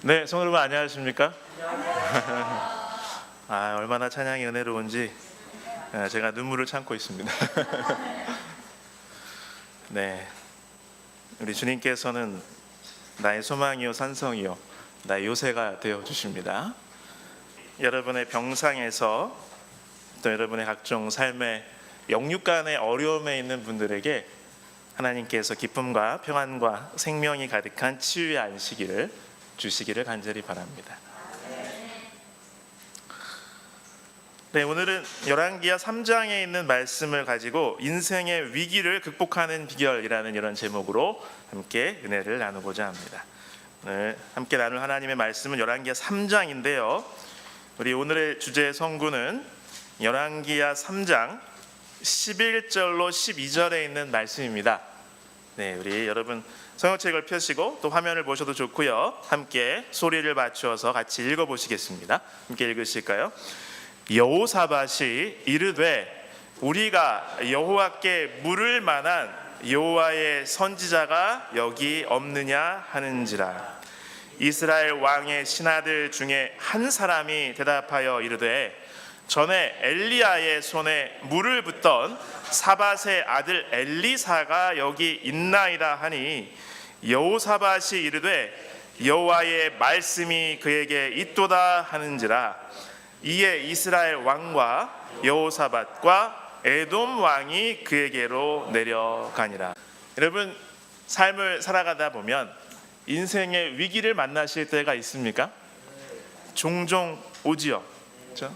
네, 성도 여러분 안녕하십니까? 얼마나 찬양이 은혜로운지 제가 눈물을 참고 있습니다. 네, 우리 주님께서는 나의 소망이요 산성이요 나의 요새가 되어 주십니다. 여러분의 병상에서 또 여러분의 각종 삶의 영육간의 어려움에 있는 분들에게 하나님께서 기쁨과 평안과 생명이 가득한 치유의 안식일을 주시기를 간절히 바랍니다. 네, 오늘은 열왕기하 3장에 있는 말씀을 가지고 인생의 위기를 극복하는 비결이라는 이런 제목으로 함께 은혜를 나누고자 합니다. 오늘 함께 나눌 하나님의 말씀은 열왕기하 3장인데요. 우리 오늘의 주제의 성구는 열왕기하 3장 11절로 12절에 있는 말씀입니다. 네, 우리 여러분 성경책을 펴시고 또 화면을 보셔도 좋고요. 함께 소리를 맞추어서 같이 읽어보시겠습니다. 함께 읽으실까요? 여호사밧이 이르되 우리가 여호와께 물을 만한 여호와의 선지자가 여기 없느냐 하는지라. 이스라엘 왕의 신하들 중에 한 사람이 대답하여 이르되 전에 엘리야의 손에 물을 붓던 사밧의 아들 엘리사가 여기 있나이다 하니 여호사밧이 이르되 여호와의 말씀이 그에게 있도다 하는지라. 이에 이스라엘 왕과 여호사밧과 에돔 왕이 그에게로 내려가니라. 여러분, 삶을 살아가다 보면 인생의 위기를 만나실 때가 있습니까? 종종 오지요. 그렇죠?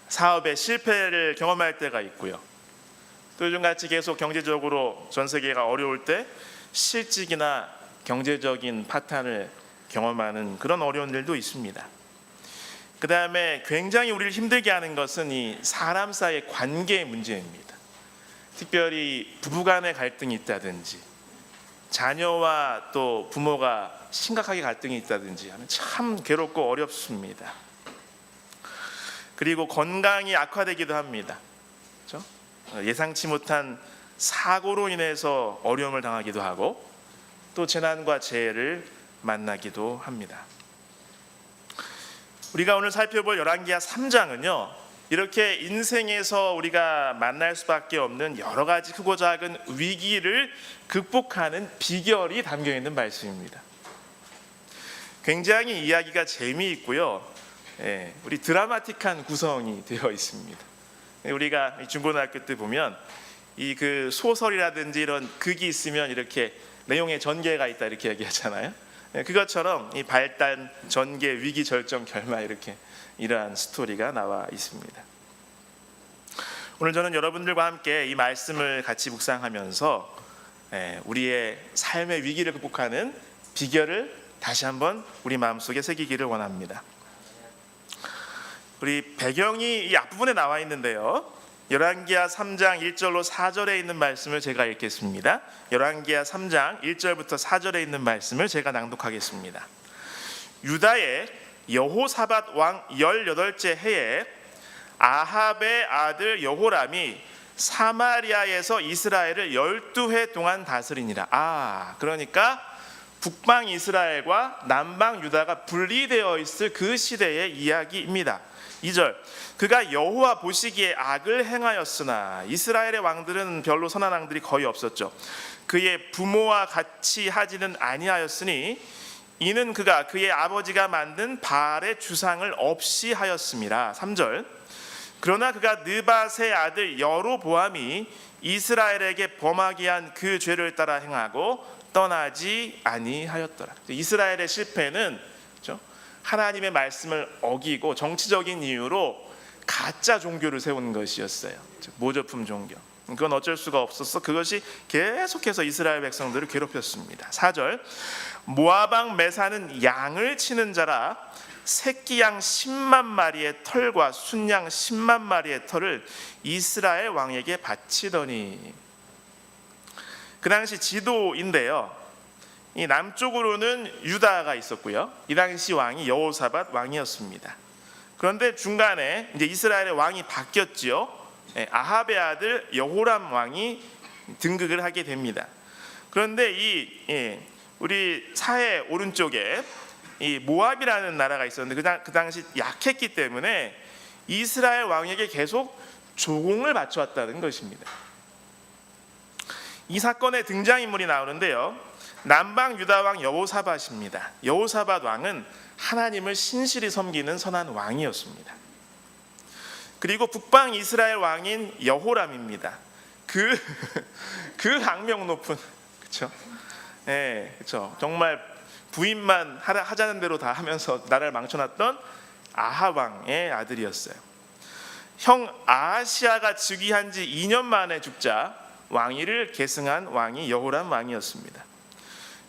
사업의 실패를 경험할 때가 있고요. 또 요즘같이 계속 경제적으로 전 세계가 어려울 때 실직이나 경제적인 파탄을 경험하는 그런 어려운 일도 있습니다. 그 다음에 굉장히 우리를 힘들게 하는 것은 이 사람 사이의 관계의 문제입니다. 특별히 부부간의 갈등이 있다든지 자녀와 또 부모가 심각하게 갈등이 있다든지 하면 참 괴롭고 어렵습니다. 그리고 건강이 악화되기도 합니다. 그렇죠? 예상치 못한 사고로 인해서 어려움을 당하기도 하고 또 재난과 재해를 만나기도 합니다. 우리가 오늘 살펴볼 열왕기하 3장은요, 이렇게 인생에서 우리가 만날 수밖에 없는 여러 가지 크고 작은 위기를 극복하는 비결이 담겨 있는 말씀입니다. 굉장히 이야기가 재미있고요. 우리 드라마틱한 구성이 되어 있습니다. 우리가 중고등학교 때 보면 이 그 소설이라든지 이런 극이 있으면 이렇게 내용의 전개가 있다 이렇게 얘기하잖아요. 그것처럼 이 발단, 전개, 위기, 절정, 결말 이렇게 이러한 스토리가 나와 있습니다. 오늘 저는 여러분들과 함께 이 말씀을 같이 묵상하면서 우리의 삶의 위기를 극복하는 비결을 다시 한번 우리 마음속에 새기기를 원합니다. 우리 배경이 이 앞부분에 나와 있는데요. 열왕기하 3장 1절로 4절에 있는 말씀을 제가 읽겠습니다. 열왕기하 3장 1절부터 4절에 있는 말씀을 제가 낭독하겠습니다. 유다의 여호사밧 왕 18째 해에 아합의 아들 여호람이 사마리아에서 이스라엘을 12해 동안 다스리니라. 그러니까 북방 이스라엘과 남방 유다가 분리되어 있을 그 시대의 이야기입니다. 2절, 그가 여호와 보시기에 악을 행하였으나 이스라엘의 왕들은 별로 선한 왕들이 거의 없었죠. 그의 부모와 같이 하지는 아니하였으니 이는 그가 그의 아버지가 만든 바알의 주상을 없이 하였음이라. 3절, 그러나 그가 느밧의 아들 여로보암이 이스라엘에게 범하게 한 그 죄를 따라 행하고 떠나지 아니하였더라. 이스라엘의 실패는 하나님의 말씀을 어기고 정치적인 이유로 가짜 종교를 세운 것이었어요. 모조품 종교. 그건 어쩔 수가 없었어. 그것이 계속해서 이스라엘 백성들을 괴롭혔습니다. 4절, 모압 왕 메사는 양을 치는 자라 새끼 양 10만 마리의 털과 순양 10만 마리의 털을 이스라엘 왕에게 바치더니. 그 당시 지도인데요, 이 남쪽으로는 유다가 있었고요. 이 당시 왕이 여호사밧 왕이었습니다. 그런데 중간에 이제 이스라엘의 왕이 바뀌었지요. 아합의 아들 여호람 왕이 등극을 하게 됩니다. 그런데 우리 사해 오른쪽에 이 모압이라는 나라가 있었는데 그 당시 약했기 때문에 이스라엘 왕에게 계속 조공을 바쳐왔다는 것입니다. 이 사건의 등장인물이 나오는데요, 남방 유다 왕 여호사밧입니다. 여호사밧 왕은 하나님을 신실히 섬기는 선한 왕이었습니다. 그리고 북방 이스라엘 왕인 여호람입니다. 그 악명 높은, 그렇죠? 네, 그렇죠. 정말 부인만 하자는 대로 다 하면서 나라를 망쳐놨던 아합 왕의 아들이었어요. 형 아하시아가 즉위한 지 2년 만에 죽자 왕위를 계승한 왕이 여호람 왕이었습니다.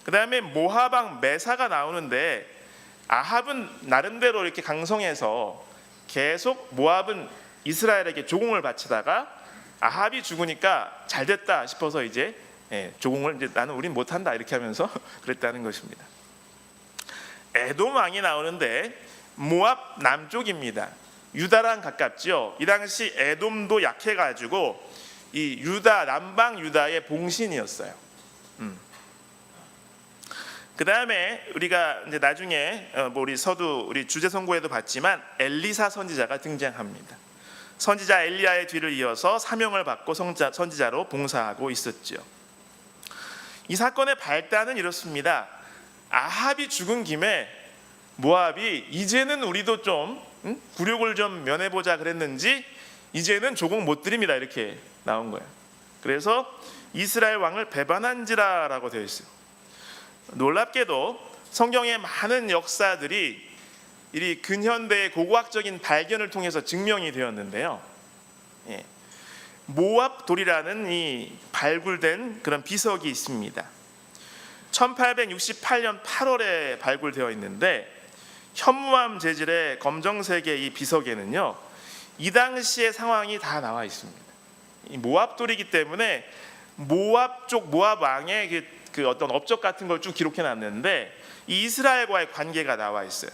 그 다음에 모압 왕 메사가 나오는데, 아합은 나름대로 이렇게 강성해서 계속 모압은 이스라엘에게 조공을 바치다가 아합이 죽으니까 잘 됐다 싶어서 이제 조공을 이제 나는 우린 못한다 이렇게 하면서 그랬다는 것입니다. 에돔 왕이 나오는데 모압 남쪽입니다. 유다랑 가깝죠. 이 당시 에돔도 약해가지고 이 유다, 남방 유다의 봉신이었어요. 그 다음에 우리가 이제 나중에 우리 주제 선고에도 봤지만 엘리사 선지자가 등장합니다. 선지자 엘리야의 뒤를 이어서 사명을 받고 선지자로 봉사하고 있었죠. 이 사건의 발단은 이렇습니다. 아합이 죽은 김에 모압이 이제는 우리도 좀 굴욕을 좀 면해보자 그랬는지 이제는 조공 못 드립니다 이렇게 나온 거예요. 그래서 이스라엘 왕을 배반한지라라고 되어 있어요. 놀랍게도 성경의 많은 역사들이 이 근현대의 고고학적인 발견을 통해서 증명이 되었는데요, 모압 돌이라는 이 발굴된 그런 비석이 있습니다. 1868년 8월에 발굴되어 있는데 현무암 재질의 검정색의 이 비석에는요, 이 당시의 상황이 다 나와 있습니다. 이 모압 돌이기 때문에 모압 쪽 모압 왕의 그 어떤 업적 같은 걸 쭉 기록해 놨는데 이 이스라엘과의 관계가 나와 있어요.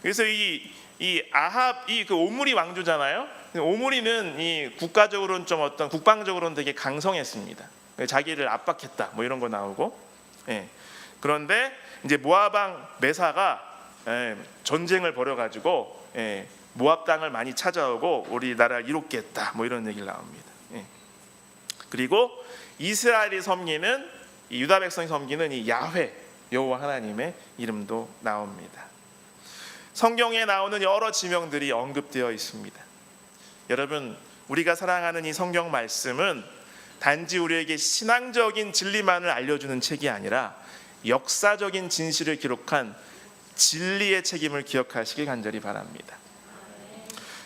그래서 이 아합 그 오므리 왕조잖아요. 오므리는 이 국가적으로는 좀 어떤 국방적으로는 되게 강성했습니다. 자기를 압박했다 뭐 이런 거 나오고. 그런데 이제 모압 왕 메사가 전쟁을 벌여가지고 모압 땅을 많이 찾아오고 우리나라를 이롭게 했다 뭐 이런 얘기를 나옵니다. 그리고 이스라엘이 섬기는 이 유다 백성이 섬기는 이 야훼 여호와 하나님의 이름도 나옵니다. 성경에 나오는 여러 지명들이 언급되어 있습니다. 여러분, 우리가 사랑하는 이 성경 말씀은 단지 우리에게 신앙적인 진리만을 알려주는 책이 아니라 역사적인 진실을 기록한 진리의 책임을 기억하시길 간절히 바랍니다.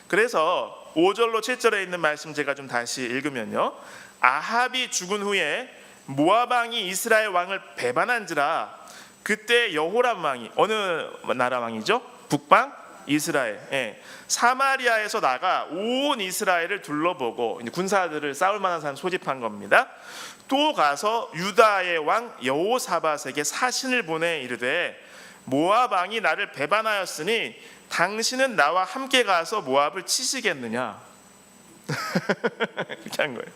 그래서 5절로 7절에 있는 말씀 제가 좀 다시 읽으면요, 아합이 죽은 후에 모압 왕이 이스라엘 왕을 배반한지라 그때 여호람 왕이, 어느 나라 왕이죠? 북방 이스라엘, 사마리아에서 나가 온 이스라엘을 둘러보고 군사들을 싸울 만한 사람 소집한 겁니다. 또 가서 유다의 왕 여호사밧에게 사신을 보내 이르되 모압 왕이 나를 배반하였으니 당신은 나와 함께 가서 모압을 치시겠느냐 이렇게 한 거예요.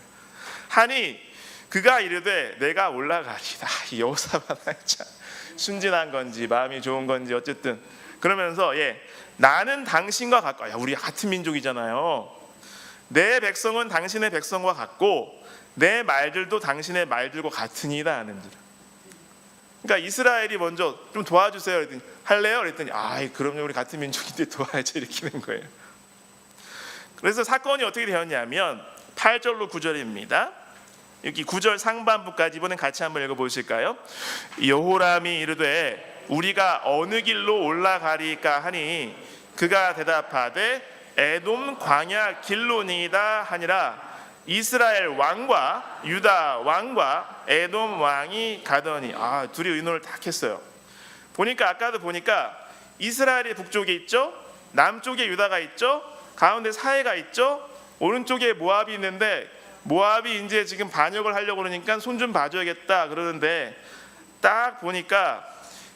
하니 그가 이르되 내가 올라가리다. 여호사밧 참 순진한 건지 마음이 좋은 건지 어쨌든 그러면서 나는 당신과 가까워. 우리 같은 민족이잖아요. 내 백성은 당신의 백성과 같고 내 말들도 당신의 말들과 같으니라 하는지라. 그러니까 이스라엘이 먼저 좀 도와주세요 그랬더니 할래요? 그랬더니 그럼요 우리 같은 민족인데 도와야죠 이렇게 된 거예요. 그래서 사건이 어떻게 되었냐면 8절로 9절입니다. 여기 9절 상반부까지 이번엔 같이 한번 읽어보실까요? 여호람이 이르되 우리가 어느 길로 올라가리까 하니 그가 대답하되 에돔 광야 길로니이다 하니라. 이스라엘 왕과 유다 왕과 에돔 왕이 가더니 둘이 의논을 딱 했어요. 보니까 아까도 보니까 이스라엘이 북쪽에 있죠, 남쪽에 유다가 있죠, 가운데 사해가 있죠, 오른쪽에 모압이 있는데 모압이 이제 지금 반역을 하려고 그러니까 손 좀 봐줘야겠다 그러는데 딱 보니까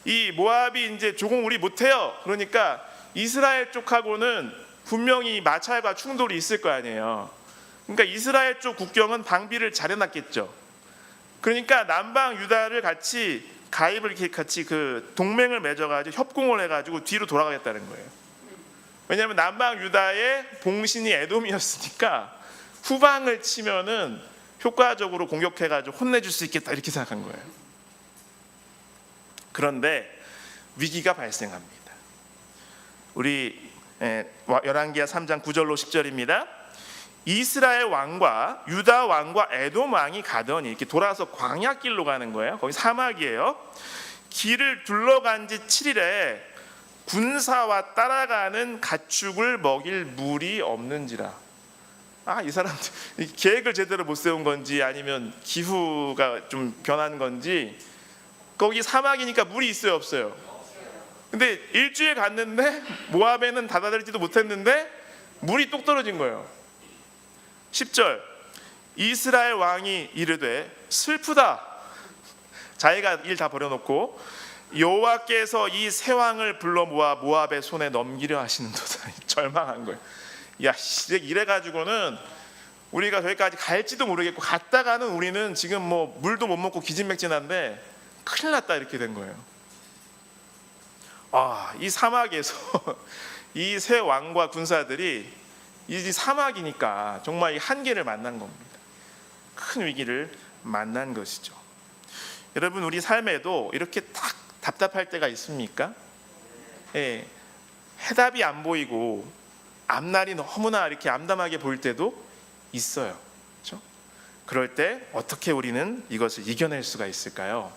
이 모압이 이제 조공 우리 못해요. 그러니까 이스라엘 쪽하고는 분명히 마찰과 충돌이 있을 거 아니에요. 그러니까 이스라엘 쪽 국경은 방비를 잘 해놨겠죠. 그러니까 남방 유다를 같이 가입을 이렇게 같이 그 동맹을 맺어가지고 협공을 해가지고 뒤로 돌아가겠다는 거예요. 왜냐하면 남방 유다의 봉신이 에돔이었으니까 후방을 치면은 효과적으로 공격해가지고 혼내줄 수 있겠다 이렇게 생각한 거예요. 그런데 위기가 발생합니다. 우리 열왕기하 3장 9절로 10절입니다. 이스라엘 왕과 유다 왕과 에돔 왕이 가더니 이렇게 돌아서 광야길로 가는 거예요. 거기 사막이에요. 길을 둘러간 지 7일에 군사와 따라가는 가축을 먹일 물이 없는지라. 이 사람들 계획을 제대로 못 세운 건지 아니면 기후가 좀 변한 건지 거기 사막이니까 물이 있어요 없어요? 근데 일주일 갔는데 모압에는 다다들지도 못했는데 물이 뚝 떨어진 거예요. 10절 이스라엘 왕이 이르되 슬프다. 자기가 일 다 버려놓고 여호와께서 이 세 왕을 불러 모아 모압의 손에 넘기려 하시는도다. 절망한 거예요. 야, 이래가지고는 우리가 저기까지 갈지도 모르겠고 갔다가는 우리는 지금 뭐 물도 못 먹고 기진맥진한데 큰일 났다 이렇게 된 거예요. 이 사막에서 이 세 왕과 군사들이 이 사막이니까 정말 이 한계를 만난 겁니다. 큰 위기를 만난 것이죠. 여러분 우리 삶에도 이렇게 딱 답답할 때가 있습니까? 해답이 안 보이고 앞날이 너무나 이렇게 암담하게 보일 때도 있어요. 그렇죠? 그럴 때 어떻게 우리는 이것을 이겨낼 수가 있을까요?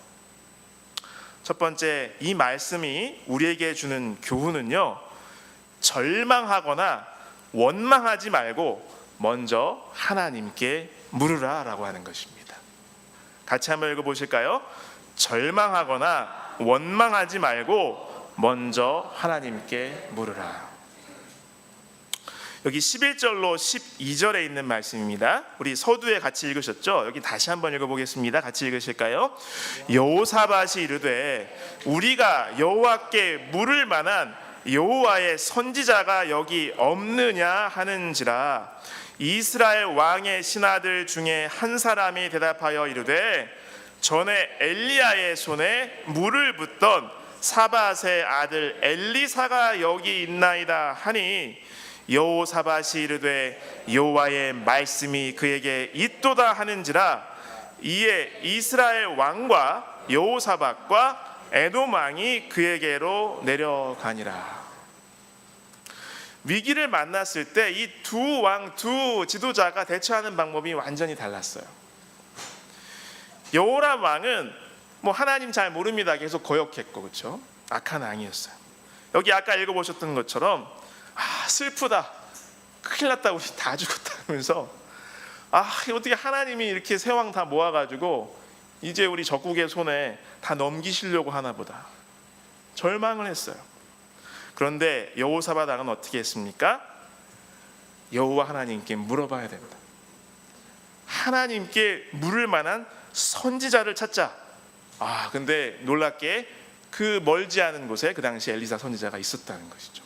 첫 번째, 이 말씀이 우리에게 주는 교훈은요, 절망하거나 원망하지 말고 먼저 하나님께 물으라 라고 하는 것입니다. 같이 한번 읽어보실까요? 절망하거나 원망하지 말고 먼저 하나님께 물으라. 여기 11절로 12절에 있는 말씀입니다. 우리 서두에 같이 읽으셨죠? 여기 다시 한번 읽어보겠습니다. 같이 읽으실까요? 여호사밧이 이르되 우리가 여호와께 물을 만한 여호와의 선지자가 여기 없느냐 하는지라. 이스라엘 왕의 신하들 중에 한 사람이 대답하여 이르되 전에 엘리야의 손에 물을 붓던 사밧의 아들 엘리사가 여기 있나이다 하니 여호사밧이 이르되 여호와의 말씀이 그에게 있도다 하는지라. 이에 이스라엘 왕과 여호사밧과 에돔 왕이 그에게로 내려가니라. 위기를 만났을 때 이 두 왕, 두 지도자가 대처하는 방법이 완전히 달랐어요. 여호람 왕은 뭐 하나님 잘 모릅니다. 계속 거역했고, 그렇죠? 악한 왕이었어요. 여기 아까 읽어보셨던 것처럼 슬프다, 큰일 났다, 우리 다 죽었다 하면서 어떻게 하나님이 이렇게 세 왕 다 모아가지고 이제 우리 적국의 손에 다 넘기시려고 하나 보다 절망을 했어요. 그런데 여호사밧 왕은 어떻게 했습니까? 여호와 하나님께 물어봐야 된다. 하나님께 물을 만한 선지자를 찾자. 근데 놀랍게 그 멀지 않은 곳에 그 당시 엘리사 선지자가 있었다는 것이죠.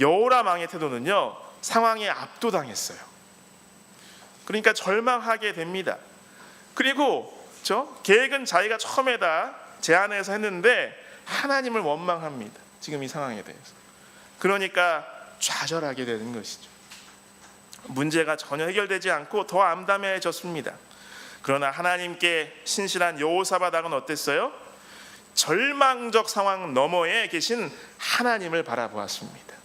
여호람 왕의 태도는요, 상황에 압도당했어요. 그러니까 절망하게 됩니다. 그리고 계획은 자기가 처음에다 제안해서 했는데 하나님을 원망합니다. 지금 이 상황에 대해서. 그러니까 좌절하게 되는 것이죠. 문제가 전혀 해결되지 않고 더 암담해졌습니다. 그러나 하나님께 신실한 여호사밧 왕은 어땠어요? 절망적 상황 너머에 계신 하나님을 바라보았습니다.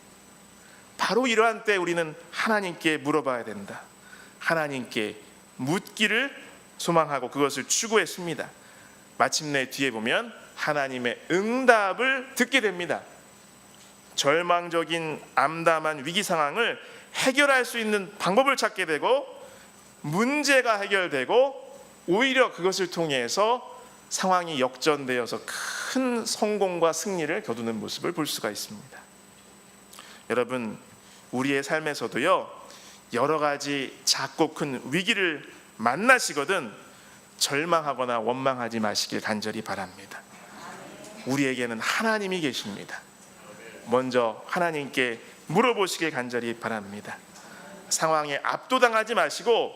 바로 이러한 때 우리는 하나님께 물어봐야 된다. 하나님께 묻기를 소망하고 그것을 추구했습니다. 마침내 뒤에 보면 하나님의 응답을 듣게 됩니다. 절망적인 암담한 위기 상황을 해결할 수 있는 방법을 찾게 되고 문제가 해결되고 오히려 그것을 통해서 상황이 역전되어서 큰 성공과 승리를 거두는 모습을 볼 수가 있습니다. 여러분, 우리의 삶에서도요, 여러 가지 작고 큰 위기를 만나시거든 절망하거나 원망하지 마시길 간절히 바랍니다. 우리에게는 하나님이 계십니다. 먼저 하나님께 물어보시길 간절히 바랍니다. 상황에 압도당하지 마시고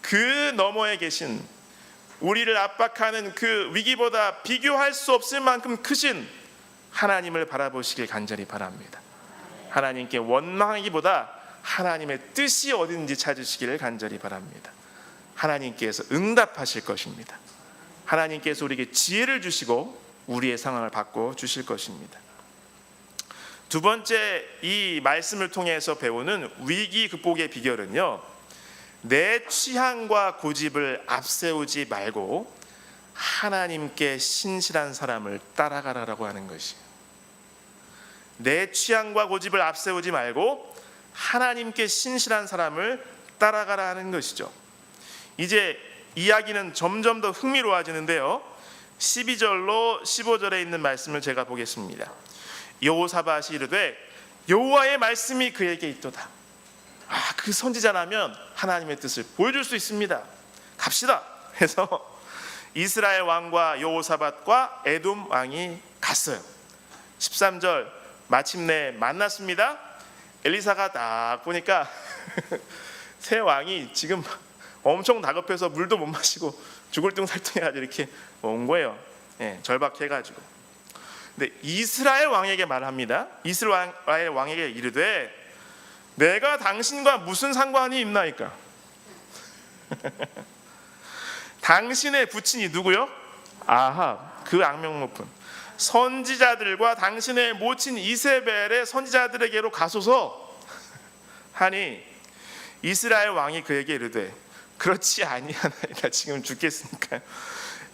그 너머에 계신 우리를 압박하는 그 위기보다 비교할 수 없을 만큼 크신 하나님을 바라보시길 간절히 바랍니다. 하나님께 원망하기보다 하나님의 뜻이 어딘지 찾으시기를 간절히 바랍니다. 하나님께서 응답하실 것입니다. 하나님께서 우리에게 지혜를 주시고 우리의 상황을 바꿔 주실 것입니다. 두 번째, 이 말씀을 통해서 배우는 위기 극복의 비결은요, 내 취향과 고집을 앞세우지 말고 하나님께 신실한 사람을 따라가라라고 하는 것이에요. 내 취향과 고집을 앞세우지 말고 하나님께 신실한 사람을 따라가라 하는 것이죠. 이제 이야기는 점점 더 흥미로워지는데요, 12절로 15절에 있는 말씀을 제가 보겠습니다. 여호사밧이 이르되 여호와의 말씀이 그에게 있도다. 그 선지자라면 하나님의 뜻을 보여줄 수 있습니다. 갑시다. 해서 이스라엘 왕과 여호사밧과 에돔 왕이 갔어요. 13절 마침내 만났습니다. 엘리사가 딱 보니까 새 왕이 지금 엄청 다급해서 물도 못 마시고 죽을 둥 살둥해가지고 이렇게 온 거예요. 절박해가지고. 근데 이스라엘 왕에게 말합니다. 이스라엘 왕에게 이르되 내가 당신과 무슨 상관이 있나이까? 당신의 부친이 누구요? 아합, 그 악명 높은 선지자들과 당신의 모친 이세벨의 선지자들에게로 가소서 하니 이스라엘 왕이 그에게 이르되 그렇지 아니하나이다. 지금 죽겠으니까요.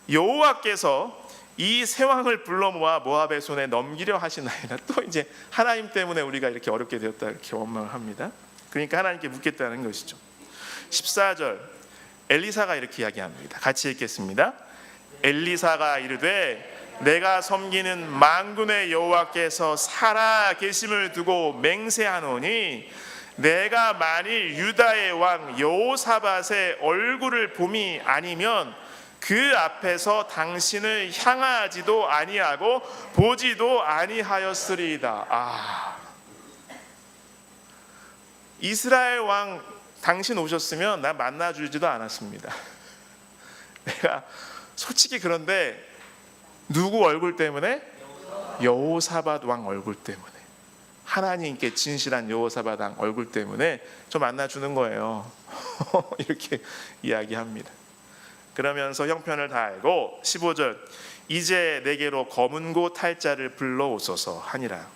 여호와께서 이 세 왕을 불러 모아 모압의 손에 넘기려 하시나이다. 또 이제 하나님 때문에 우리가 이렇게 어렵게 되었다 이렇게 원망을 합니다. 그러니까 하나님께 묻겠다는 것이죠. 14절 엘리사가 이렇게 이야기합니다. 같이 읽겠습니다. 엘리사가 이르되 내가 섬기는 만군의 여호와께서 살아 계심을 두고 맹세하노니 내가 만일 유다의 왕 여호사밧의 얼굴을 봄이 아니면 그 앞에서 당신을 향하지도 아니하고 보지도 아니하였으리이다. 이스라엘 왕 당신 오셨으면 나 만나주지도 않았습니다. 내가 솔직히 그런데 누구 얼굴 때문에? 여호사밧 왕 얼굴 때문에, 하나님께 진실한 여호사밧 왕 얼굴 때문에 좀 만나주는 거예요. 이렇게 이야기합니다. 그러면서 형편을 다 알고 15절 이제 내게로 검은고 탈 자를 불러오소서 하니라.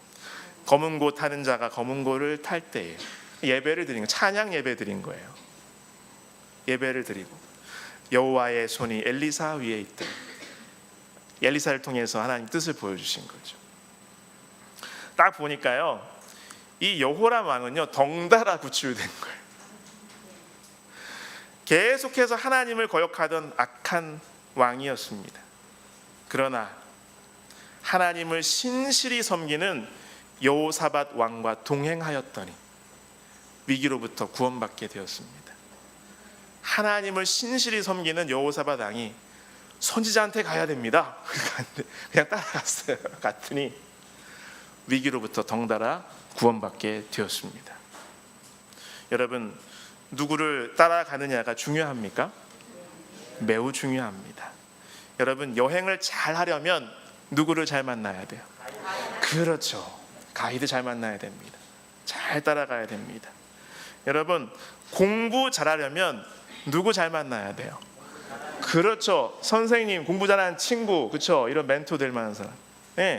검은고 타는 자가 검은고를 탈 때에 예배를 드린 거, 찬양 예배 드린 거예요. 예배를 드리고 여호와의 손이 엘리사 위에 있다. 엘리사를 통해서 하나님 뜻을 보여주신 거죠. 딱 보니까요, 이 여호람 왕은요 덩달아 구출된 거예요. 계속해서 하나님을 거역하던 악한 왕이었습니다. 그러나 하나님을 신실히 섬기는 여호사밧 왕과 동행하였더니 위기로부터 구원받게 되었습니다. 하나님을 신실히 섬기는 여호사밧 왕이 선지자한테 가야 됩니다. 그냥 따라갔어요. 갔더니 위기로부터 덩달아 구원받게 되었습니다. 여러분, 누구를 따라가느냐가 중요합니까? 매우 중요합니다. 여러분, 여행을 잘 하려면 누구를 잘 만나야 돼요? 그렇죠. 가이드 잘 만나야 됩니다. 잘 따라가야 됩니다. 여러분, 공부 잘하려면 누구 잘 만나야 돼요? 그렇죠. 선생님, 공부 잘하는 친구, 그렇죠. 이런 멘토 될 만한 사람.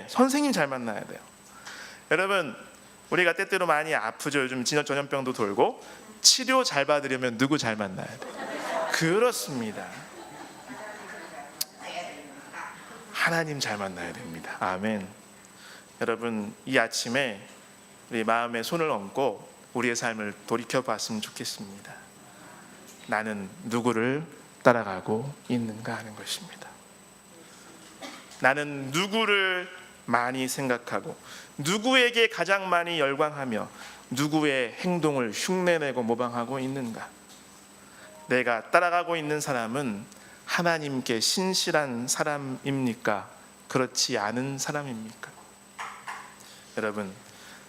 선생님 잘 만나야 돼요. 여러분, 우리가 때때로 많이 아프죠. 요즘 전염병도 돌고. 치료 잘 받으려면 누구 잘 만나야 돼요? 그렇습니다. 하나님 잘 만나야 됩니다. 아멘. 여러분, 이 아침에 우리 마음에 손을 얹고 우리의 삶을 돌이켜봤으면 좋겠습니다. 나는 누구를 따라가고 있는가 하는 것입니다. 나는 누구를 많이 생각하고 누구에게 가장 많이 열광하며 누구의 행동을 흉내내고 모방하고 있는가? 내가 따라가고 있는 사람은 하나님께 신실한 사람입니까? 그렇지 않은 사람입니까? 여러분,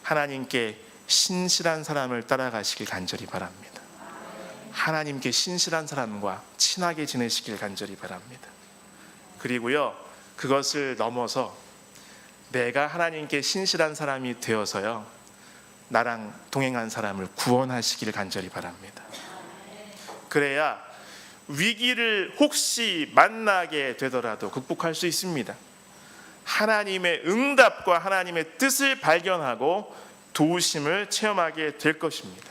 하나님께 신실한 사람을 따라가시길 간절히 바랍니다. 하나님께 신실한 사람과 친하게 지내시길 간절히 바랍니다. 그리고요, 그것을 넘어서 내가 하나님께 신실한 사람이 되어서요, 나랑 동행한 사람을 구원하시길 간절히 바랍니다. 그래야 위기를 혹시 만나게 되더라도 극복할 수 있습니다. 하나님의 응답과 하나님의 뜻을 발견하고 도우심을 체험하게 될 것입니다.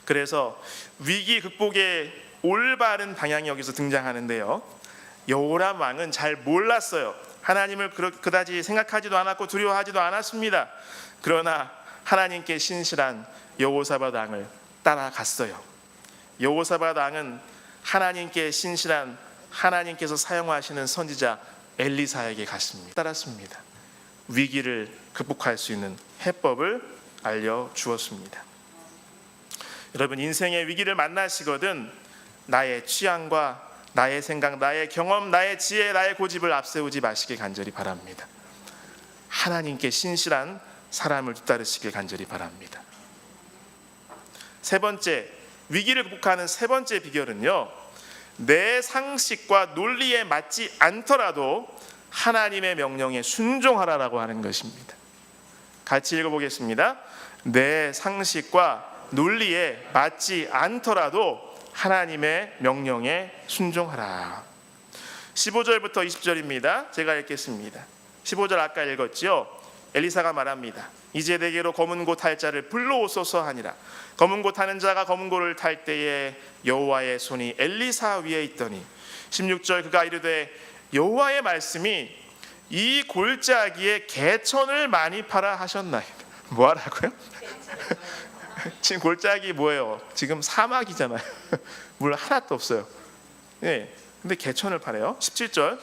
그래서 위기 극복의 올바른 방향이 여기서 등장하는데요, 여호람 왕은 잘 몰랐어요. 하나님을 그다지 생각하지도 않았고 두려워하지도 않았습니다. 그러나 하나님께 신실한 여호사밧 왕을 따라갔어요. 여호사밧 왕은 하나님께 신실한, 하나님께서 사용하시는 선지자 엘리사에게 갔습니다. 따랐습니다. 위기를 극복할 수 있는 해법을 알려주었습니다. 여러분, 인생의 위기를 만나시거든 나의 취향과 나의 생각, 나의 경험, 나의 지혜, 나의 고집을 앞세우지 마시길 간절히 바랍니다. 하나님께 신실한 사람을 따르시길 간절히 바랍니다. 세 번째, 위기를 극복하는 세 번째 비결은요, 내 상식과 논리에 맞지 않더라도 하나님의 명령에 순종하라라고 하는 것입니다. 같이 읽어보겠습니다. 내 상식과 논리에 맞지 않더라도 하나님의 명령에 순종하라. 15절부터 20절입니다. 제가 읽겠습니다. 15절 아까 읽었지요. 엘리사가 말합니다. 이제 내게로 검은 고 탈 자를 불러오소서 하니라. 검은 고 타는 자가 검은 고를 탈 때에 여호와의 손이 엘리사 위에 있더니 16절 그가 이르되 여호와의 말씀이 이 골짜기에 개천을 많이 팔아 하셨나이다. 뭐 하라고요? 지금 골짜기 뭐예요? 지금 사막이잖아요. 물 하나도 없어요. 네, 근데 개천을 파래요. 17절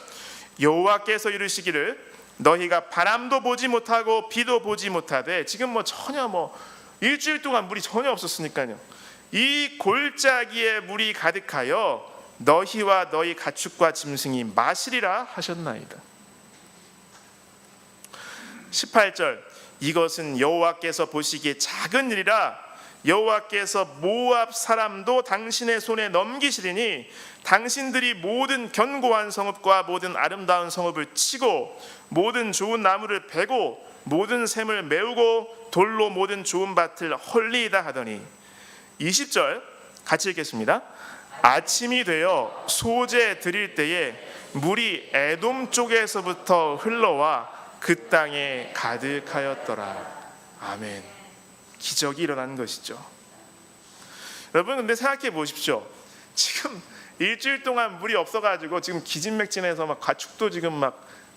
여호와께서 이르시기를 너희가 바람도 보지 못하고 비도 보지 못하되, 지금 전혀 일주일 동안 물이 전혀 없었으니까요, 이 골짜기에 물이 가득하여 너희와 너희 가축과 짐승이 마시리라 하셨나이다. 18절 이것은 여호와께서 보시기에 작은 일이라 여호와께서 모압 사람도 당신의 손에 넘기시리니 당신들이 모든 견고한 성읍과 모든 아름다운 성읍을 치고 모든 좋은 나무를 베고 모든 샘을 메우고 돌로 모든 좋은 밭을 헐리이다 하더니 20절 같이 읽겠습니다. 아침이 되어 소재 드릴 때에 물이 에돔 쪽에서부터 흘러와 그 땅에 가득하였더라. 아멘. 기적이 일어난 것이죠. 여러분, 근데 생각해 보십시오. 지금 일주일 동안 물이 없어가지고 지금 기진맥진해서 가축도 지금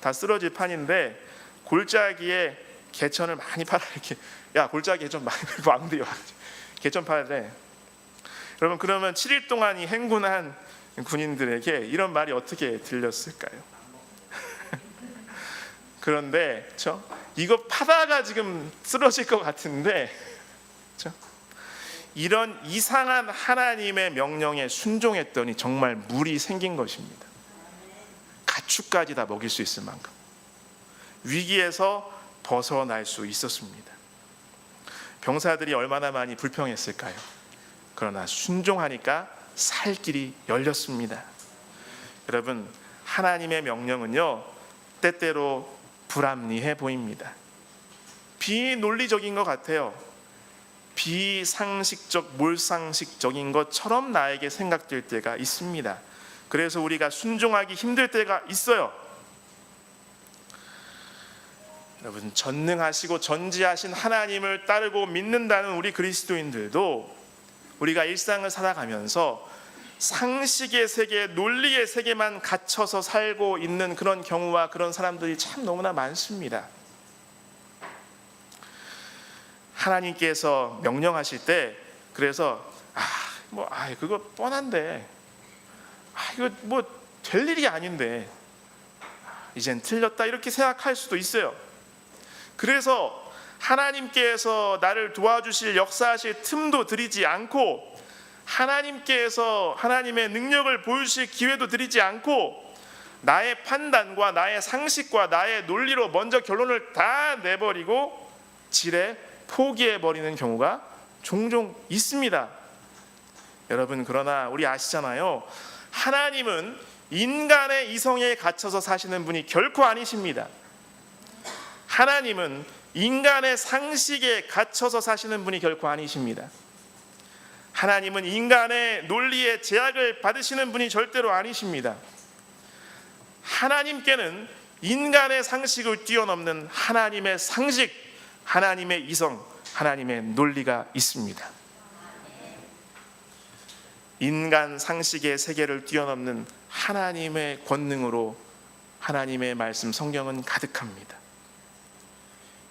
다 쓰러질 판인데 골짜기에 개천을 많이 팔아. 이렇게 야, 골짜기 개천 많이 왕대요. 개천 팔래. 여러분, 그러면 7일 동안 이 행군한 군인들에게 이런 말이 어떻게 들렸을까요? 그런데 그렇죠? 이거 파다가 지금 쓰러질 것 같은데, 그렇죠? 이런 이상한 하나님의 명령에 순종했더니 정말 물이 생긴 것입니다. 가축까지 다 먹일 수 있을 만큼 위기에서 벗어날 수 있었습니다. 병사들이 얼마나 많이 불평했을까요? 그러나 순종하니까 살 길이 열렸습니다. 여러분, 하나님의 명령은요, 때때로 불합리해 보입니다. 비논리적인 것 같아요. 비상식적, 몰상식적인 것처럼 나에게 생각될 때가 있습니다. 그래서 우리가 순종하기 힘들 때가 있어요. 여러분, 전능하시고 전지하신 하나님을 따르고 믿는다는 우리 그리스도인들도 우리가 일상을 살아가면서 상식의 세계, 논리의 세계만 갇혀서 살고 있는 그런 경우와 그런 사람들이 참 너무나 많습니다. 하나님께서 명령하실 때 그래서 그거 뻔한데, 이거 될 일이 아닌데 이젠 틀렸다 이렇게 생각할 수도 있어요. 그래서 하나님께서 나를 도와주실, 역사하실 틈도 드리지 않고 하나님께서 하나님의 능력을 보여주실 기회도 드리지 않고 나의 판단과 나의 상식과 나의 논리로 먼저 결론을 다 내버리고 지레 포기해버리는 경우가 종종 있습니다. 여러분, 그러나 우리 아시잖아요. 하나님은 인간의 이성에 갇혀서 사시는 분이 결코 아니십니다. 하나님은 인간의 상식에 갇혀서 사시는 분이 결코 아니십니다. 하나님은 인간의 논리에 제약을 받으시는 분이 절대로 아니십니다. 하나님께는 인간의 상식을 뛰어넘는 하나님의 상식, 하나님의 이성, 하나님의 논리가 있습니다. 인간 상식의 세계를 뛰어넘는 하나님의 권능으로 하나님의 말씀 성경은 가득합니다.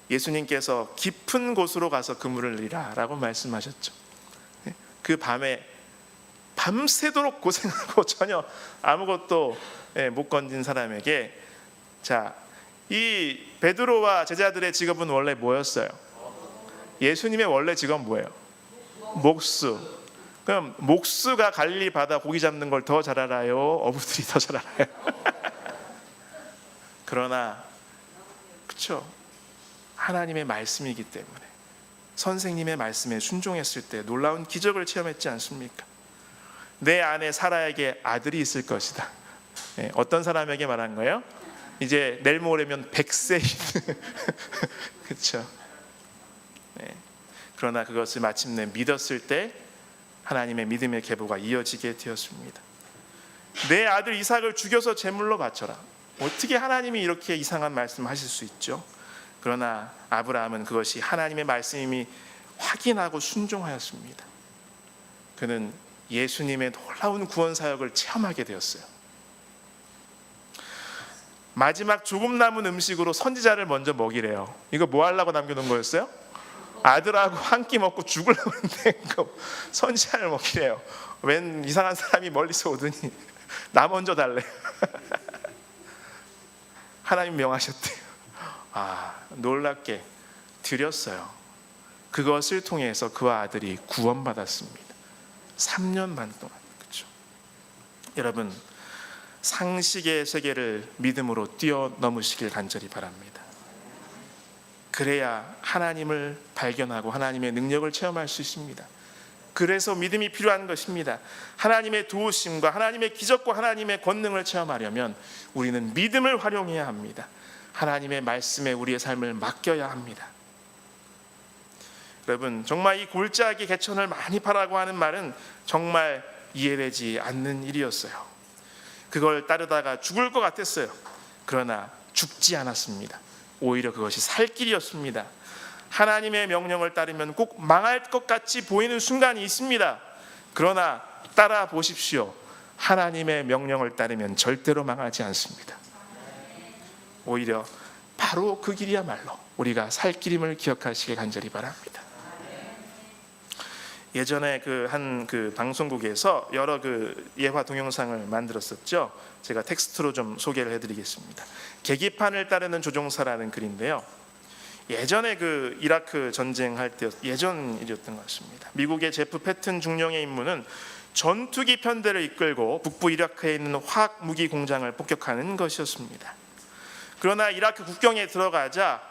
예수님께서 깊은 곳으로 가서 그물을 이라 라고 말씀하셨죠. 그 밤에 밤새도록 고생하고 전혀 아무것도 못 건진 사람에게, 자, 이 베드로와 제자들의 직업은 원래 뭐였어요? 예수님의 원래 직업은 뭐예요? 목수. 그럼 목수가 갈릴리 바다 고기 잡는 걸 더 잘 알아요? 어부들이 더 잘 알아요? 그러나 그렇죠, 하나님의 말씀이기 때문에 선생님의 말씀에 순종했을 때 놀라운 기적을 체험했지 않습니까? 내 안에 사라에게 아들이 있을 것이다. 어떤 사람에게 말한 거예요? 이제 내일 모레면 100세. 그렇죠. 그러나 그것을 마침내 믿었을 때 하나님의 믿음의 계보가 이어지게 되었습니다. 내 아들 이삭을 죽여서 제물로 바쳐라. 어떻게 하나님이 이렇게 이상한 말씀을 하실 수 있죠? 그러나 아브라함은 그것이 하나님의 말씀임이 확인하고 순종하였습니다. 그는 예수님의 놀라운 구원 사역을 체험하게 되었어요. 마지막 조금 남은 음식으로 선지자를 먼저 먹이래요. 이거 뭐 하려고 남겨놓은 거였어요? 아들하고 한 끼 먹고 죽으려는데 선지자를 먹이래요. 웬 이상한 사람이 멀리서 오더니 나 먼저 달래. 하나님 명하셨대요. 놀랍게 드렸어요. 그것을 통해서 그와 아들이 구원받았습니다. 3년 반 동안. 그렇죠? 여러분, 상식의 세계를 믿음으로 뛰어넘으시길 간절히 바랍니다. 그래야 하나님을 발견하고 하나님의 능력을 체험할 수 있습니다. 그래서 믿음이 필요한 것입니다. 하나님의 도우심과 하나님의 기적과 하나님의 권능을 체험하려면 우리는 믿음을 활용해야 합니다. 하나님의 말씀에 우리의 삶을 맡겨야 합니다. 여러분, 정말 이 골짜기 개천을 많이 파라고 하는 말은 정말 이해되지 않는 일이었어요. 그걸 따르다가 죽을 것 같았어요. 그러나 죽지 않았습니다. 오히려 그것이 살 길이었습니다. 하나님의 명령을 따르면 꼭 망할 것 같이 보이는 순간이 있습니다. 그러나 따라 보십시오. 하나님의 명령을 따르면 절대로 망하지 않습니다. 오히려 바로 그 길이야말로 우리가 살 길임을 기억하시길 간절히 바랍니다. 예전에 한 방송국에서 여러 예화 동영상을 만들었었죠. 제가 텍스트로 좀 소개를 해드리겠습니다. 계기판을 따르는 조종사라는 글인데요. 예전에 이라크 전쟁할 때 예전 일이었던 것 같습니다. 미국의 제프 패튼 중령의 임무는 전투기 편대를 이끌고 북부 이라크에 있는 화학 무기 공장을 폭격하는 것이었습니다. 그러나 이라크 국경에 들어가자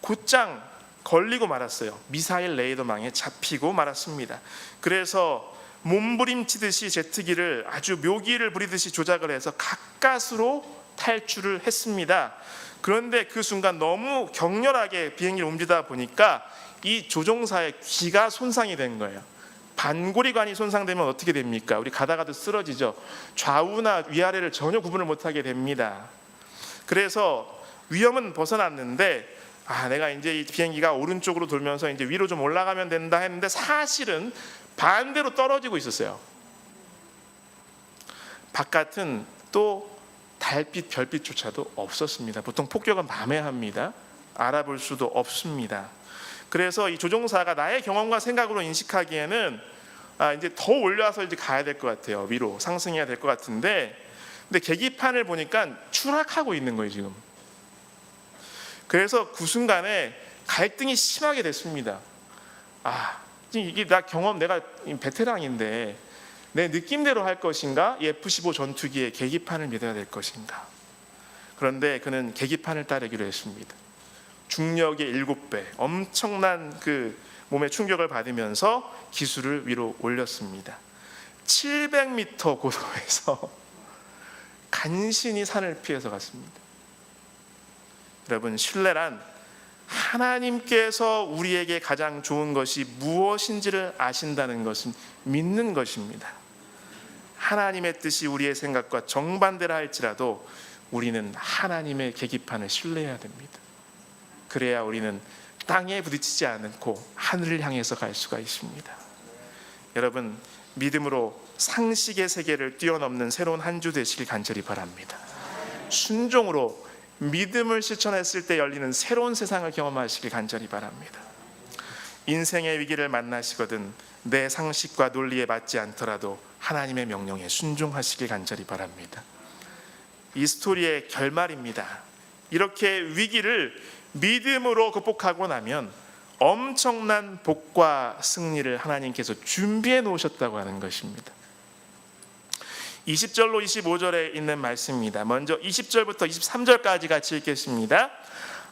곧장 걸리고 말았어요. 미사일 레이더망에 잡히고 말았습니다. 그래서 몸부림치듯이 제트기를 아주 묘기를 부리듯이 조작을 해서 가까스로 탈출을 했습니다. 그런데 그 순간 너무 격렬하게 비행기를 옮기다 보니까 이 조종사의 귀가 손상이 된 거예요. 반고리관이 손상되면 어떻게 됩니까? 우리 가다가도 쓰러지죠. 좌우나 위아래를 전혀 구분을 못하게 됩니다. 그래서 위험은 벗어났는데 내가 이제 이 비행기가 오른쪽으로 돌면서 이제 위로 좀 올라가면 된다 했는데 사실은 반대로 떨어지고 있었어요. 바깥은 또 달빛, 별빛조차도 없었습니다. 보통 폭격은 밤에 합니다. 알아볼 수도 없습니다. 그래서 이 조종사가 나의 경험과 생각으로 인식하기에는 이제 더 올려서 이제 가야 될 것 같아요. 위로 상승해야 될 것 같은데, 근데 계기판을 보니까 추락하고 있는 거예요 지금. 그래서 그 순간에 갈등이 심하게 됐습니다. 이게 내가 베테랑인데 내 느낌대로 할 것인가? 이 F-15 전투기의 계기판을 믿어야 될 것인가? 그런데 그는 계기판을 따르기로 했습니다. 중력의 7배, 엄청난 몸에 충격을 받으면서 기술을 위로 올렸습니다. 700m 고도에서 간신히 산을 피해서 갔습니다. 여러분, 신뢰란 하나님께서 우리에게 가장 좋은 것이 무엇인지를 아신다는 것은 믿는 것입니다. 하나님의 뜻이 우리의 생각과 정반대라 할지라도 우리는 하나님의 계기판을 신뢰해야 됩니다. 그래야 우리는 땅에 부딪히지 않고 하늘을 향해서 갈 수가 있습니다. 여러분, 믿음으로 상식의 세계를 뛰어넘는 새로운 한 주 되시길 간절히 바랍니다. 순종으로 믿음을 실천했을 때 열리는 새로운 세상을 경험하시길 간절히 바랍니다. 인생의 위기를 만나시거든 내 상식과 논리에 맞지 않더라도 하나님의 명령에 순종하시길 간절히 바랍니다. 이 스토리의 결말입니다. 이렇게 위기를 믿음으로 극복하고 나면 엄청난 복과 승리를 하나님께서 준비해 놓으셨다고 하는 것입니다. 20절로 25절에 있는 말씀입니다. 먼저 20절부터 23절까지 같이 읽겠습니다.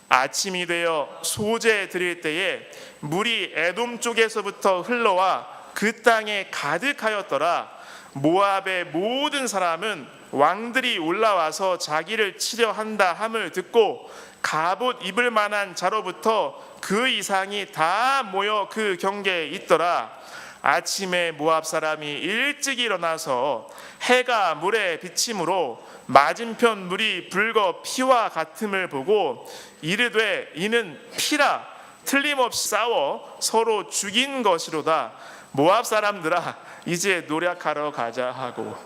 아침이 되어 소재 드릴 때에 물이 에돔 쪽에서부터 흘러와 그 땅에 가득하였더라. 모압의 모든 사람은 왕들이 올라와서 자기를 치려 한다 함을 듣고 갑옷 입을 만한 자로부터 그 이상이 다 모여 그 경계에 있더라. 아침에 모압 사람이 일찍 일어나서 해가 물에 비침으로 맞은편 물이 붉어 피와 같음을 보고 이르되 이는 피라 틀림없이 싸워 서로 죽인 것이로다. 모압 사람들아 이제 노력하러 가자 하고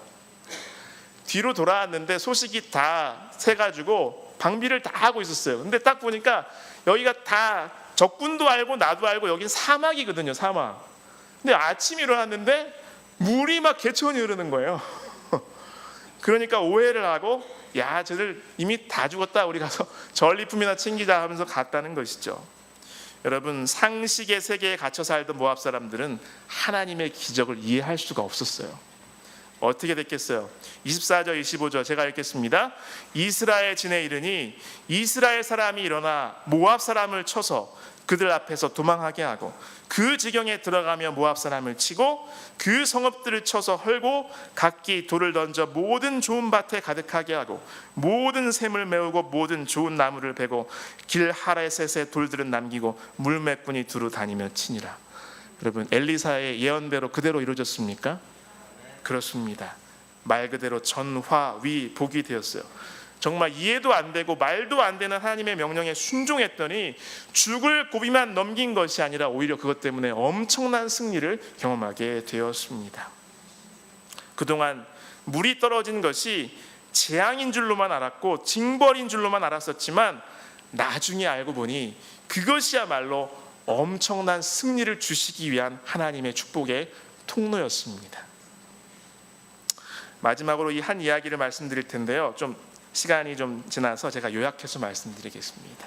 뒤로 돌아왔는데 소식이 다 새가지고 방비를 다 하고 있었어요. 근데 딱 보니까 여기가 다 적군도 알고 나도 알고 여긴 사막이거든요. 사막. 근데 아침에 일어났는데 물이 막 개천이 흐르는 거예요. 그러니까 오해를 하고 야 쟤들 이미 다 죽었다 우리 가서 전리품이나 챙기자 하면서 갔다는 것이죠. 여러분, 상식의 세계에 갇혀 살던 모압 사람들은 하나님의 기적을 이해할 수가 없었어요. 어떻게 됐겠어요? 24절 25절 제가 읽겠습니다. 이스라엘 진에 이르니 이스라엘 사람이 일어나 모압 사람을 쳐서 그들 앞에서 도망하게 하고 그 지경에 들어가며 모압 사람을 치고 그 성읍들을 쳐서 헐고 각기 돌을 던져 모든 좋은 밭에 가득하게 하고 모든 샘을 메우고 모든 좋은 나무를 베고 길 하레셋의 돌들은 남기고 물매꾼이 두루 다니며 치니라. 여러분, 엘리사의 예언대로 그대로 이루어졌습니까? 그렇습니다. 말 그대로 전화위 복이 되었어요. 정말 이해도 안 되고 말도 안 되는 하나님의 명령에 순종했더니 죽을 고비만 넘긴 것이 아니라 오히려 그것 때문에 엄청난 승리를 경험하게 되었습니다. 그동안 물이 떨어진 것이 재앙인 줄로만 알았고 징벌인 줄로만 알았었지만 나중에 알고 보니 그것이야말로 엄청난 승리를 주시기 위한 하나님의 축복의 통로였습니다. 마지막으로 이 한 이야기를 말씀드릴 텐데요. 좀 시간이 좀 지나서 제가 요약해서 말씀드리겠습니다.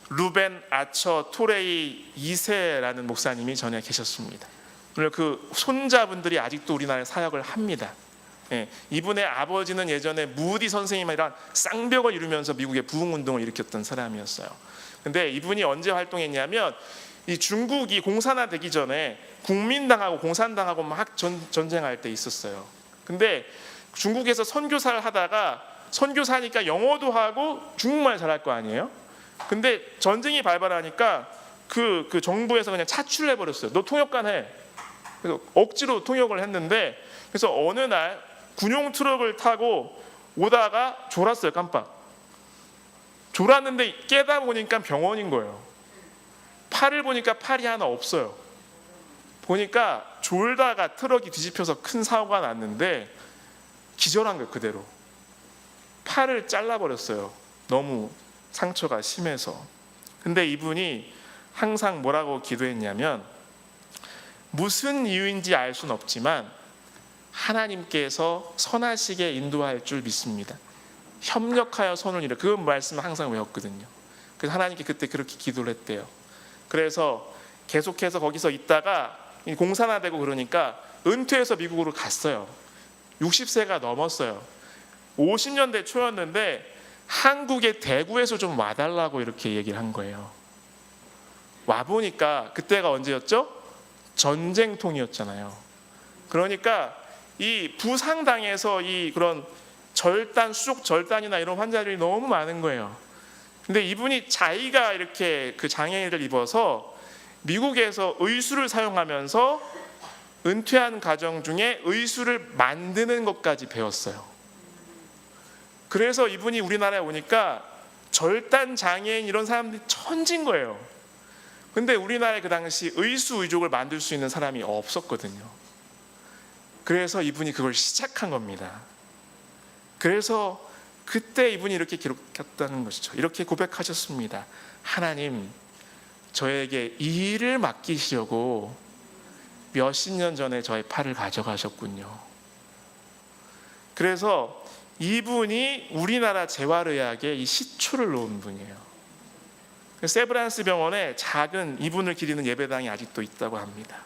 루벤 아처 토레이 2세라는 목사님이 전에 계셨습니다. 오늘 그 손자분들이 아직도 우리나라에 사역을 합니다. 이분의 아버지는 예전에 무디 선생님이랑 쌍벽을 이루면서 미국의 부흥운동을 일으켰던 사람이었어요. 근데 이분이 언제 활동했냐면 이 중국이 공산화되기 전에 국민당하고 공산당하고 막 전쟁할 때 있었어요. 근데 중국에서 선교사를 하다가 선교사니까 영어도 하고 중국말 잘할 거 아니에요? 근데 전쟁이 발발하니까 그 정부에서 그냥 차출해 버렸어요. 너 통역관 해. 그래서 억지로 통역을 했는데 그래서 어느 날 군용 트럭을 타고 오다가 졸았어요. 깜빡. 졸았는데 깨다 보니까 병원인 거예요. 팔을 보니까 팔이 하나 없어요. 보니까 졸다가 트럭이 뒤집혀서 큰 사고가 났는데 기절한 거예요. 그대로. 팔을 잘라버렸어요. 너무 상처가 심해서. 근데 이분이 항상 뭐라고 기도했냐면 무슨 이유인지 알 수는 없지만 하나님께서 선하시게 인도할 줄 믿습니다. 협력하여 선을 이루라. 그 말씀을 항상 외웠거든요. 그래서 하나님께 그때 그렇게 기도를 했대요. 그래서 계속해서 거기서 있다가 공산화되고 그러니까 은퇴해서 미국으로 갔어요. 60세가 넘었어요. 50년대 초였는데 한국의 대구에서 좀 와달라고 이렇게 얘기를 한 거예요. 와보니까 그때가 언제였죠? 전쟁통이었잖아요. 그러니까 이 부상당해서 이 그런 절단, 수족 절단이나 이런 환자들이 너무 많은 거예요. 근데 이분이 자기가 이렇게 그 장애를 입어서 미국에서 의수를 사용하면서 은퇴한 가정 중에 의수를 만드는 것까지 배웠어요. 그래서 이분이 우리나라에 오니까 절단 장애인 이런 사람들이 천진 거예요. 근데 우리나라에 그 당시 의수 의족을 만들 수 있는 사람이 없었거든요. 그래서 이분이 그걸 시작한 겁니다. 그래서 그때 이분이 이렇게 기록했다는 것이죠. 이렇게 고백하셨습니다. 하나님, 저에게 이 일을 맡기시려고 몇십 년 전에 저의 팔을 가져가셨군요. 그래서 이분이 우리나라 재활의학에 이 시초를 놓은 분이에요. 세브란스 병원에 작은 이분을 기리는 예배당이 아직도 있다고 합니다.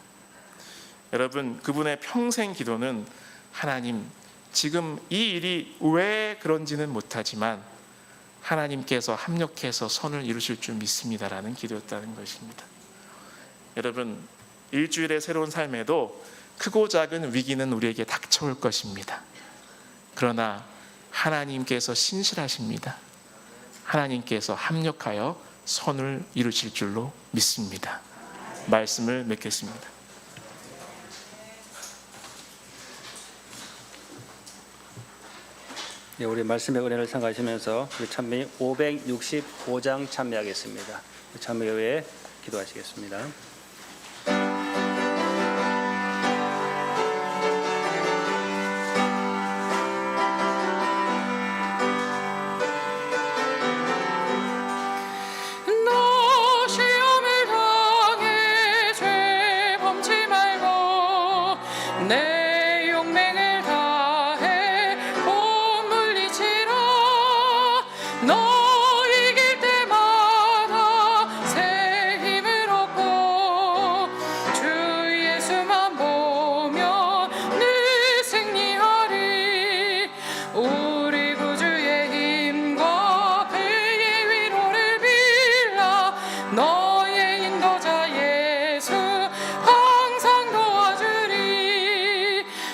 여러분, 그분의 평생 기도는 하나님, 지금 이 일이 왜 그런지는 못하지만 하나님께서 합력해서 선을 이루실 줄 믿습니다라는 기도였다는 것입니다. 여러분, 일주일의 새로운 삶에도 크고 작은 위기는 우리에게 닥쳐올 것입니다. 그러나 하나님께서 신실하십니다. 하나님께서 합력하여 선을 이루실 줄로 믿습니다. 말씀을 맺겠습니다. 네, 우리 말씀의 은혜를 생각하시면서 우리 찬미 565장 찬미하겠습니다. 찬미 외에 기도하시겠습니다.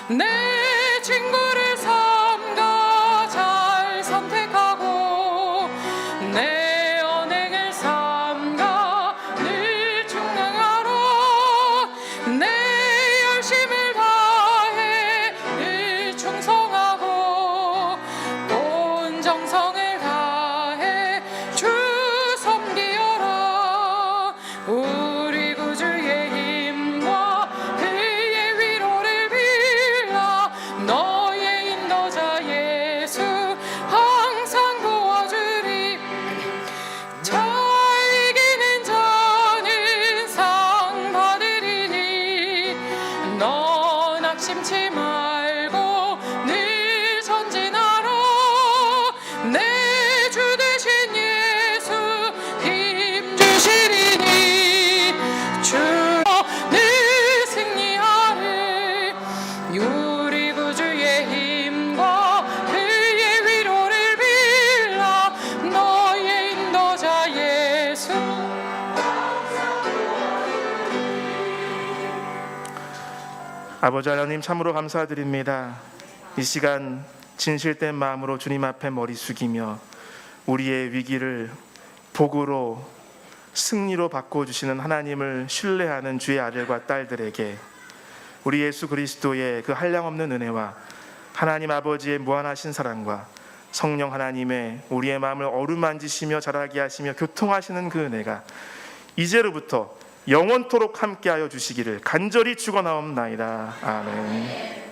내 친구를 삼가 잘 선택하고 내 언행을 삼가 늘 충성하러 내 열심을 다해 늘 충성하고 온 정성을 다해 주 섬기어라. 우리 구주의 힘과 그의 위로를 빌라. 너의 인도자 예수 항상 도와주리. 잘 이기는 자는 상 받으리니 너 낙심치 말고 늘 전진하라. 내 주 되신 예수 힘 주시리니 주로 늘 승리하리. 우리 구주의 힘과 그의 위로를 빌라. 너의 인도자 예수. 아버지 하나님, 참으로 감사드립니다. 이 시간 진실된 마음으로 주님 앞에 머리 숙이며 우리의 위기를 복으로 승리로 바꿔주시는 하나님을 신뢰하는 주의 아들과 딸들에게 우리 예수 그리스도의 그 한량없는 은혜와 하나님 아버지의 무한하신 사랑과 성령 하나님의 우리의 마음을 어루만지시며 자라게 하시며 교통하시는 그 은혜가 이제로부터 영원토록 함께하여 주시기를 간절히 축원하옵나이다. 아멘.